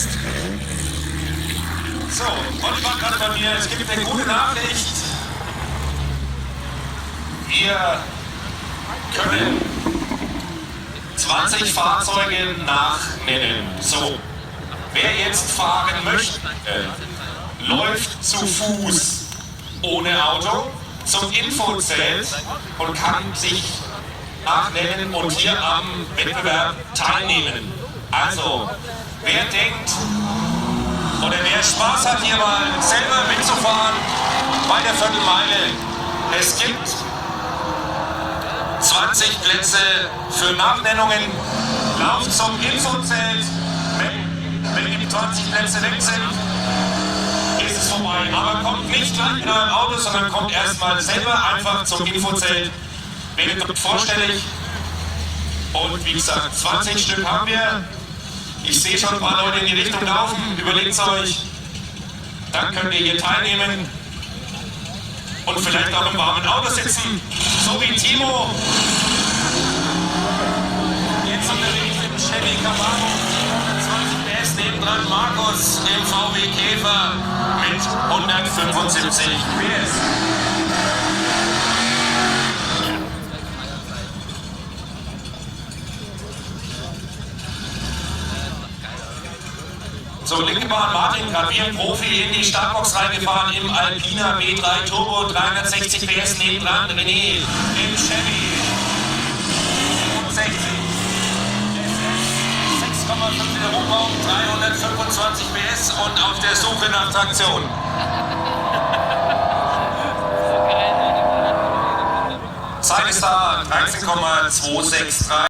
jetzt. So, und ich war gerade bei mir, es gibt eine gute Nachricht. Wir können 20 Fahrzeuge nachnennen. So, wer jetzt fahren möchte, läuft zu Fuß ohne Auto zum Infozelt und kann sich nachnennen und hier am Wettbewerb teilnehmen. Also, wer denkt oder wer Spaß hat, hier mal selber mitzufahren bei der Viertelmeile, es gibt 20 Plätze für Nachnennungen. Lauft zum Infozelt. Wenn die 20 Plätze weg sind, ist es vorbei. Aber kommt nicht gleich in eurem Auto, sondern kommt erstmal selber einfach zum Infozelt. Werdet dort vorstellig. Und wie gesagt, 20 Stück haben wir. Ich sehe schon ein paar Leute in die Richtung laufen. Überlegt es euch. Dann könnt ihr hier teilnehmen. Und vielleicht auch im warmen Auto sitzen. So wie Timo. Jetzt unterwegs im Chevy Camaro. 120 PS nebendran Markus im VW Käfer mit 175 PS. So, linke Bahn Martin, gerade wie ein Profi in die Startbox reingefahren im Alpina B3 Turbo, 360 PS nebendran, René im Chevy 67. 6,5 Liter Rohbau, 325 PS und auf der Suche nach Traktion. Zeit ist da, 13,263.